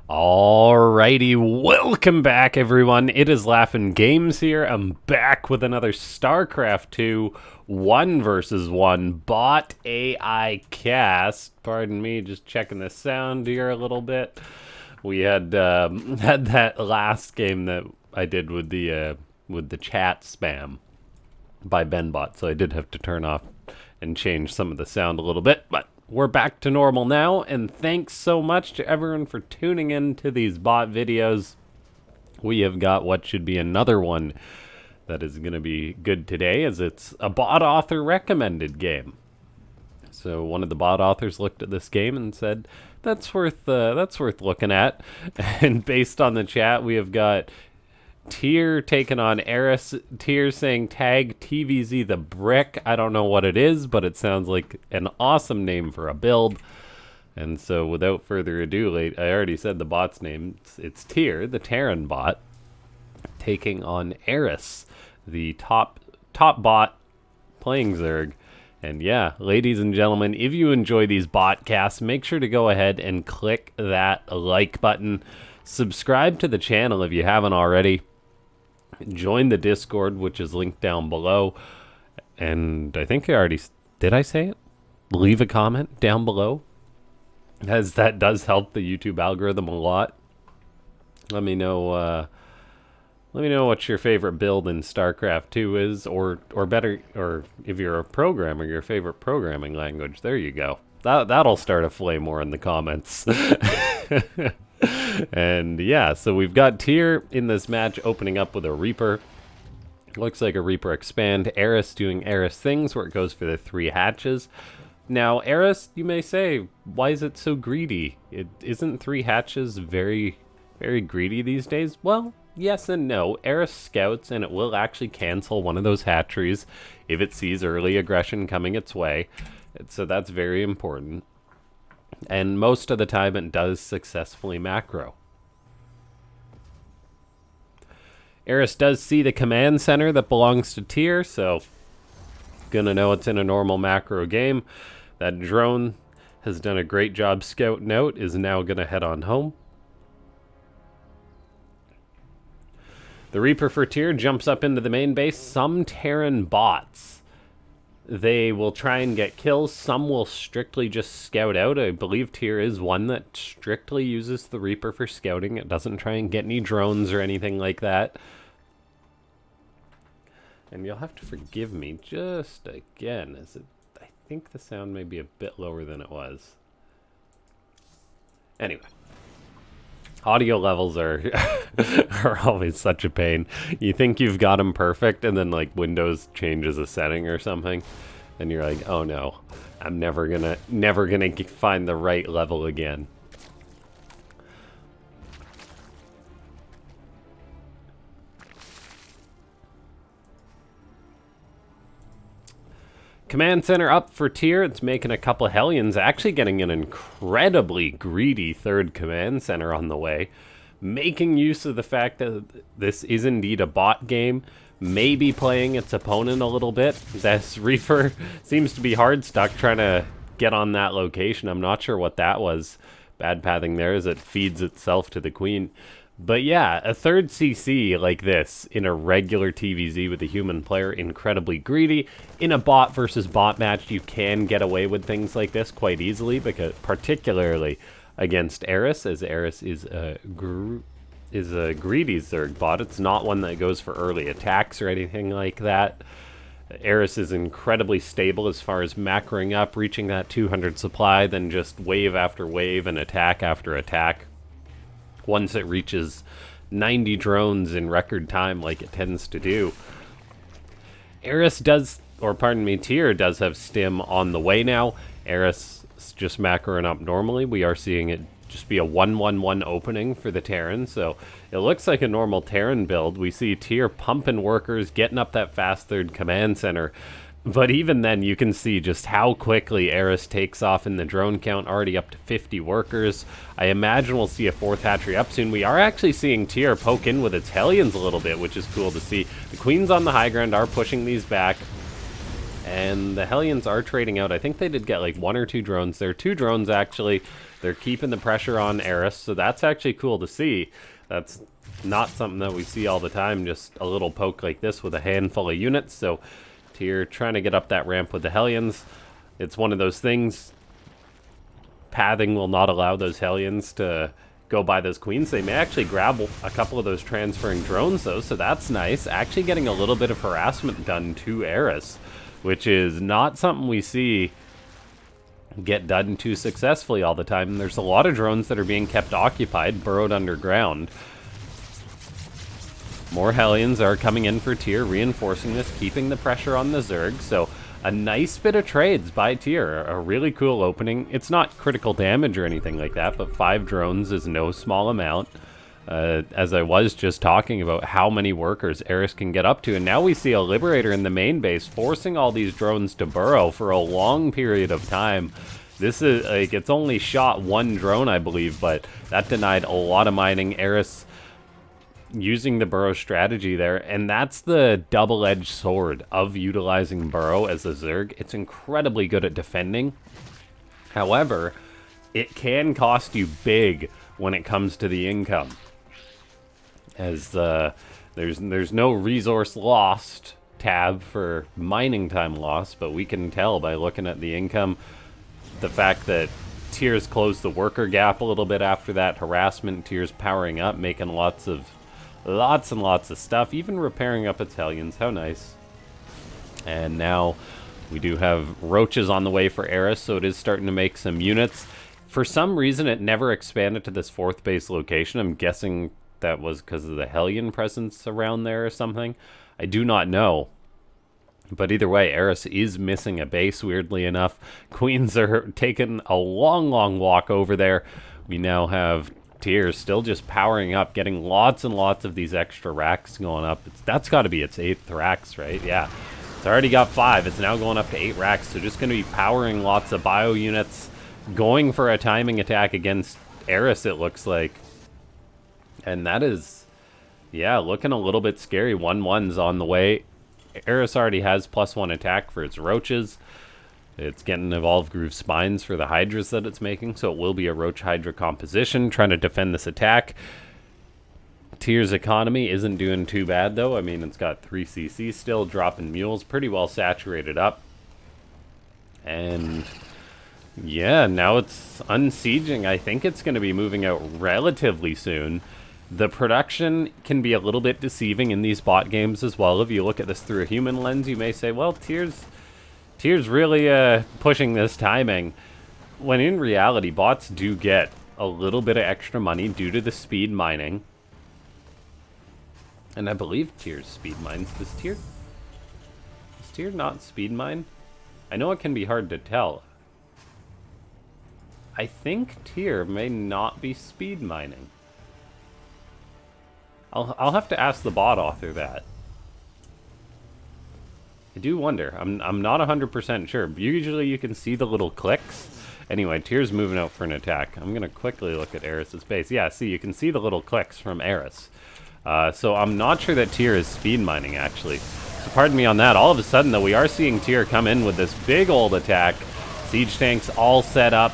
Alrighty, welcome back everyone. It is LaughNgamez here. I'm back with another Starcraft 2 1 versus 1 bot AI cast. Pardon me, just checking the sound here a little bit. We had that last game that I did with the chat spam by BenBot, so I did have to turn off and change some of the sound a little bit, but we're back to normal now, and thanks so much to everyone for tuning in to these bot videos. We have got what should be another one that is going to be good today, as it's a bot author recommended game. So one of the bot authors looked at this game and said, that's worth looking at. And based on the chat, we have got TyrT taking on Eris. TyrT saying tag TVZ the brick. I don't know what it is, but it sounds like an awesome name for a build. And so without further ado, I already said the bot's name. It's TyrT, the Terran bot, taking on Eris, the top bot playing Zerg. And yeah, ladies and gentlemen, if you enjoy these bot casts, make sure to go ahead and click that like button. Subscribe to the channel if you haven't already. Join the Discord, which is linked down below. And I think did I say it? Leave a comment down below, as that does help the YouTube algorithm a lot. Let me know what your favorite build in StarCraft 2 is, or better, or if you're a programmer, your favorite programming language. There you go. That'll start a flame war in the comments. And yeah, so we've got TyrT in this match opening up with a Reaper. Looks like a Reaper expand. Eris doing Eris things where it goes for the 3 hatches. Now, Eris, you may say, why is it so greedy? Isn't 3 hatches very, very greedy these days? Well, yes and no. Eris scouts, and it will actually cancel one of those hatcheries if it sees early aggression coming its way. So that's very important. And most of the time it does successfully macro. Eris does see the command center that belongs to TyrT, so gonna know it's in a normal macro game. That drone has done a great job scouting out, is now gonna head on home. The Reaper for TyrT jumps up into the main base. Some Terran bots, they will try and get kills. Some will strictly just scout out. I believe TyrT is one that strictly uses the Reaper for scouting. It doesn't try and get any drones or anything like that. And you'll have to forgive me just again, I think the sound may be a bit lower than it was. Anyway. Audio levels are always such a pain. You think you've got them perfect, and then like Windows changes a setting or something, and you're like, oh no, I'm never gonna find the right level again. Command center up for TyrT. It's making a couple of Hellions, actually getting an incredibly greedy 3rd command center on the way. Making use of the fact that this is indeed a bot game. Maybe playing its opponent a little bit. This Reaper seems to be hard stuck trying to get on that location. I'm not sure what that was. Bad pathing there as it feeds itself to the queen. But yeah, a 3rd CC like this in a regular TVZ with a human player, incredibly greedy. In a bot versus bot match, you can get away with things like this quite easily, because particularly against Eris, as Eris is a greedy Zerg bot. It's not one that goes for early attacks or anything like that. Eris is incredibly stable as far as macroing up, reaching that 200 supply, then just wave after wave and attack after attack. Once it reaches 90 drones in record time like it tends to do. Eris does, or pardon me, TyrT does have stim on the way now. Eris is just macroing up normally. We are seeing it just be a 1-1-1 opening for the Terran, so it looks like a normal Terran build. We see TyrT pumping workers, getting up that fast 3rd command center. But even then, you can see just how quickly Eris takes off in the drone count, already up to 50 workers. I imagine we'll see a 4th hatchery up soon. We are actually seeing TyrT poke in with its Hellions a little bit, which is cool to see. The Queens on the high ground are pushing these back. And the Hellions are trading out. I think they did get like 1 or 2 drones. There are 2 drones, actually. They're keeping the pressure on Eris, so that's actually cool to see. That's not something that we see all the time, just a little poke like this with a handful of units. So TYR trying to get up that ramp with the Hellions. It's one of those things. Pathing will not allow those Hellions to go by those queens. They may actually grab a couple of those transferring drones, though, so that's nice. Actually getting a little bit of harassment done to Eris, which is not something we see get done too successfully all the time. There's a lot of drones that are being kept occupied, burrowed underground. More Hellions are coming in for TYR, reinforcing this, keeping the pressure on the Zerg. So a nice bit of trades by TYR, a really cool opening. It's not critical damage or anything like that, but 5 drones is no small amount. As I was just talking about how many workers Eris can get up to, and now we see a Liberator in the main base forcing all these drones to burrow for a long period of time. This is like, it's only shot 1 drone, I believe, but that denied a lot of mining. Eris using the burrow strategy there, and that's the double-edged sword of utilizing burrow as a Zerg. It's incredibly good at defending. However, it can cost you big when it comes to the income, as there's no resource lost tab for mining time loss, but we can tell by looking at the income, the fact that TYR's closed the worker gap a little bit after that harassment. TYR's powering up, making lots and lots of stuff, even repairing up its Hellions. How nice. And now we do have roaches on the way for Eris, so it is starting to make some units. For some reason, it never expanded to this 4th base location. I'm guessing that was because of the Hellion presence around there or something. I do not know. But either way, Eris is missing a base, weirdly enough. Queens are taking a long walk over there. We now have TYR still just powering up, getting lots and lots of these extra racks going up. That's got to be its 8th racks, right? Yeah. It's already got 5. It's now going up to 8 racks. So just going to be powering lots of bio units, going for a timing attack against Eris, it looks like. And that is, yeah, looking a little bit scary. 1/1's on the way. Eris already has +1 attack for its roaches. It's getting Evolved Groove Spines for the Hydras that it's making, so it will be a Roach Hydra composition, trying to defend this attack. TYR's economy isn't doing too bad, though. I mean, it's got 3 CC still, dropping mules, pretty well saturated up. And yeah, now it's unsieging. I think it's going to be moving out relatively soon. The production can be a little bit deceiving in these bot games as well. If you look at this through a human lens, you may say, well, TYR's really pushing this timing. When in reality, bots do get a little bit of extra money due to the speed mining. And I believe TYR's speed mines. Does TYR not speed mine? I know it can be hard to tell. I think TYR may not be speed mining. I'll have to ask the bot author that. I do wonder. I'm not 100% sure. Usually you can see the little clicks. Anyway, TYR's moving out for an attack. I'm going to quickly look at Eris's base. Yeah, see, you can see the little clicks from Eris. So I'm not sure that TYR is speed mining, actually. So pardon me on that. All of a sudden, though, we are seeing TYR come in with this big old attack. Siege tanks all set up.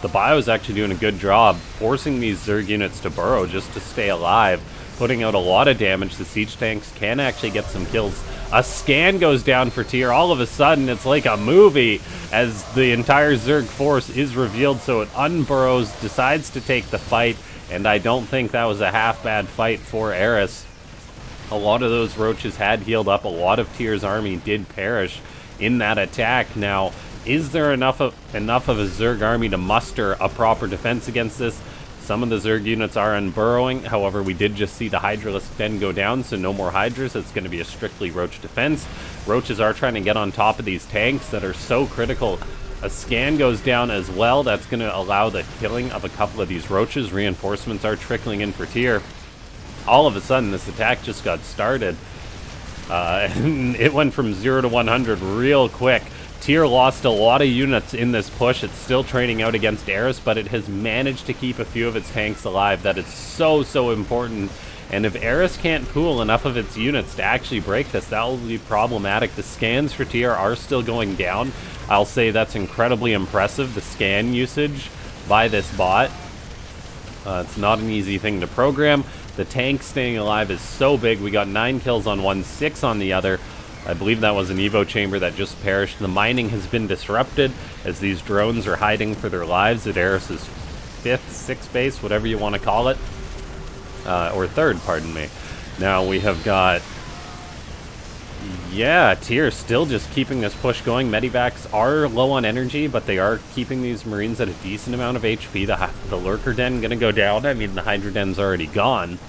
The bio is actually doing a good job forcing these Zerg units to burrow just to stay alive, putting out a lot of damage. The siege tanks can actually get some kills. A scan goes down for TYR. All of a sudden, it's like a movie as the entire Zerg force is revealed, so it unburrows, decides to take the fight, and I don't think that was a half-bad fight for Eris. A lot of those roaches had healed up. A lot of TYR's army did perish in that attack. Now, is there enough of a Zerg army to muster a proper defense against this? Some of the Zerg units are unburrowing. However, we did just see the Hydralisk den go down, so no more Hydras. It's going to be a strictly Roach defense. Roaches are trying to get on top of these tanks that are so critical. A scan goes down as well. That's going to allow the killing of a couple of these Roaches. Reinforcements are trickling in for TYR. All of a sudden, this attack just got started. And it went from 0 to 100 real quick. TYR lost a lot of units in this push. It's still trading out against Eris, but it has managed to keep a few of its tanks alive. That is so important. And if Eris can't pool enough of its units to actually break this, that will be problematic. The scans for TR are still going down. I'll say that's incredibly impressive, the scan usage by this bot. It's not an easy thing to program. The tank staying alive is so big. We got 9 kills on one, 6 on the other. I believe that was an Evo chamber that just perished. The mining has been disrupted as these drones are hiding for their lives at Eris's 5th, 6th base, whatever you want to call it. Or 3rd, pardon me. Now we have got... Yeah, TYR still just keeping this push going. Medivacs are low on energy, but they are keeping these Marines at a decent amount of HP. The Lurker Den gonna go down. I mean, the Hydra Den's already gone.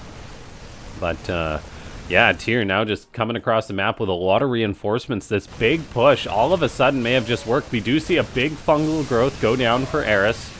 But, yeah, TYR now just coming across the map with a lot of reinforcements. This big push all of a sudden may have just worked. We do see a big fungal growth go down for Eris.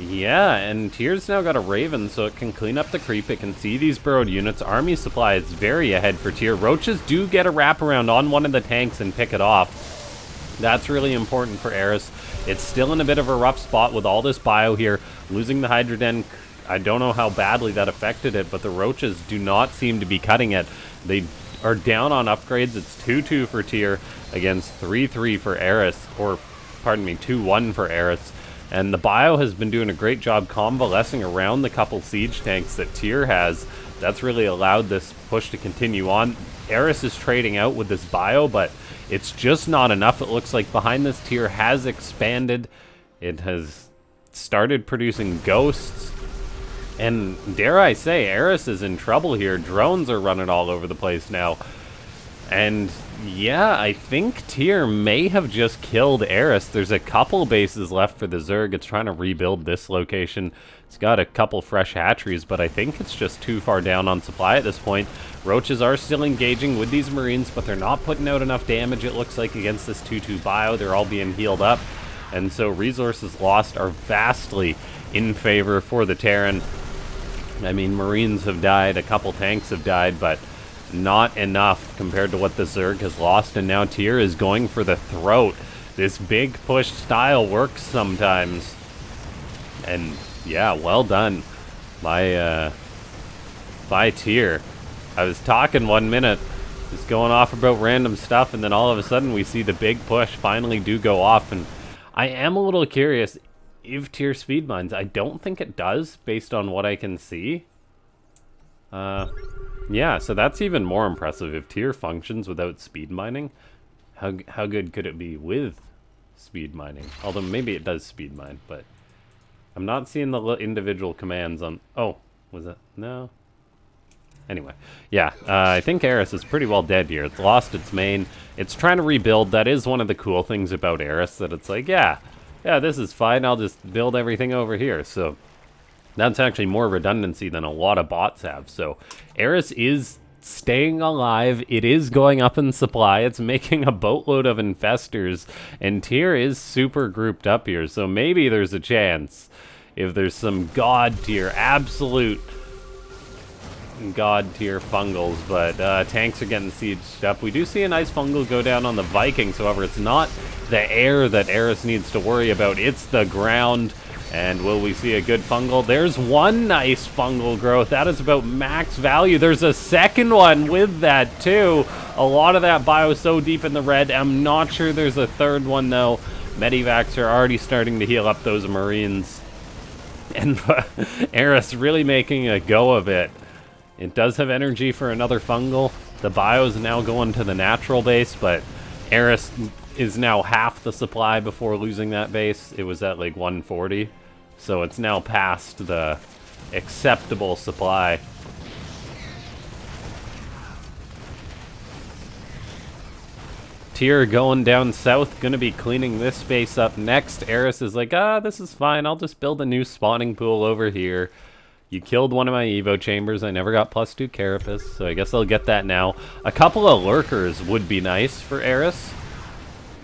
Yeah, and TYR's now got a Raven, so it can clean up the creep. It can see these burrowed units. Army supply is very ahead for TYR. Roaches do get a wraparound on one of the tanks and pick it off. That's really important for Eris. It's still in a bit of a rough spot with all this bio here. Losing the Hydra Den, I don't know how badly that affected it, but the Roaches do not seem to be cutting it. They are down on upgrades. It's 2-2 for TYR against 3-3 for Eris, or, pardon me, 2-1 for Eris. And the bio has been doing a great job convalescing around the couple siege tanks that TYR has. That's really allowed this push to continue on. Eris is trading out with this bio, but it's just not enough. It looks like behind this TYR has expanded. It has started producing ghosts. And dare I say, Eris is in trouble here. Drones are running all over the place now. And yeah, I think TYR may have just killed Eris. There's a couple bases left for the Zerg. It's trying to rebuild this location. It's got a couple fresh hatcheries, but I think it's just too far down on supply at this point. Roaches are still engaging with these Marines, but they're not putting out enough damage, it looks like, against this 2-2 bio. They're all being healed up. And so resources lost are vastly in favor for the Terran. I mean, Marines have died, a couple tanks have died, but not enough compared to what the Zerg has lost, and now TYR is going for the throat. This big push style works sometimes. And yeah, well done by TYR. I was talking 1 minute, just going off about random stuff, and then all of a sudden we see the big push finally do go off, and I am a little curious if TYR speed mines. I don't think it does, based on what I can see. Yeah, so that's even more impressive. If TYR functions without speed mining, how good could it be with speed mining? Although maybe it does speed mine, but I'm not seeing the individual commands on... Oh, was it? No. Anyway, yeah, I think Eris is pretty well dead here. It's lost its main. It's trying to rebuild. That is one of the cool things about Eris, that it's like, yeah, this is fine. I'll just build everything over here. So that's actually more redundancy than a lot of bots have. So Eris is staying alive. It is going up in supply. It's making a boatload of infestors. And TYR is super grouped up here. So maybe there's a chance, if there's some god tier, absolute god tier fungles. But tanks are getting sieged up. We do see a nice fungal go down on the Vikings. However, it's not the air that Eris needs to worry about. It's the ground. And will we see a good fungal? There's one nice fungal growth. That is about max value. There's a second one with that too. A lot of that bio is so deep in the red. I'm not sure there's a third one though. Medivacs are already starting to heal up those Marines. And Eris really making a go of it. It does have energy for another fungal. The bio is now going to the natural base, but Eris is now half the supply before losing that base. It was at like 140. So it's now past the acceptable supply. TYR going down south, gonna be cleaning this space up next. Eris is like, this is fine. I'll just build a new spawning pool over here. You killed one of my Evo chambers. I never got +2 Carapace, so I guess I'll get that now. A couple of lurkers would be nice for Eris.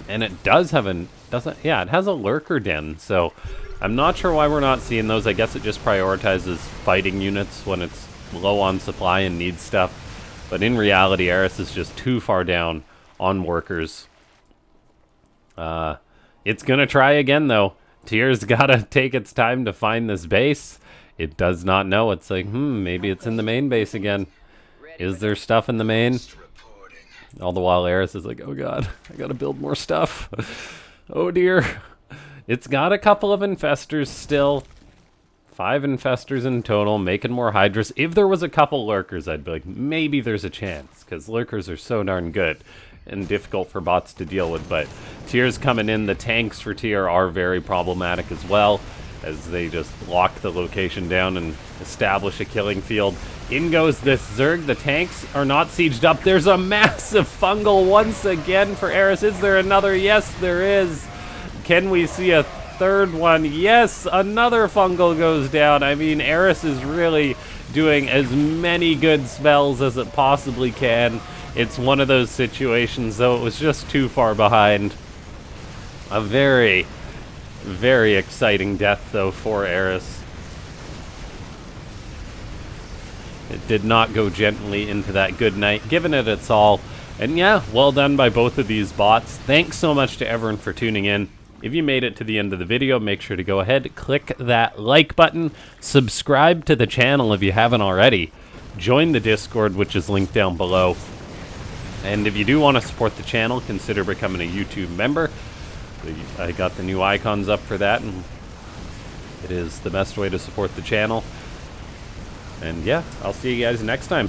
And it does have it has a lurker den, so I'm not sure why we're not seeing those. I guess it just prioritizes fighting units when it's low on supply and needs stuff. But in reality, Eris is just too far down on workers. It's gonna try again though. TYR's gotta take its time to find this base. It does not know. It's like, maybe it's in the main base again. Is there stuff in the main? All the while Eris is like, oh god, I gotta build more stuff. Oh dear. It's got a couple of infestors still. 5 infestors in total, making more hydras. If there was a couple lurkers, I'd be like, maybe there's a chance, because lurkers are so darn good and difficult for bots to deal with. But Tyr's coming in. The tanks for Tyr are very problematic as well, as they just lock the location down and establish a killing field. In goes this Zerg. The tanks are not sieged up. There's a massive fungal once again for Eris. Is there another? Yes, there is. Can we see a third one? Yes, another fungal goes down. I mean, Eris is really doing as many good spells as it possibly can. It's one of those situations, though, it was just too far behind. A very, very exciting death, though, for Eris. It did not go gently into that good night, giving it its all. And yeah, well done by both of these bots. Thanks so much to everyone for tuning in. If you made it to the end of the video, make sure to go ahead, click that like button, subscribe to the channel if you haven't already, join the Discord, which is linked down below. And if you do want to support the channel, consider becoming a YouTube member. I got the new icons up for that, and it is the best way to support the channel. And yeah, I'll see you guys next time.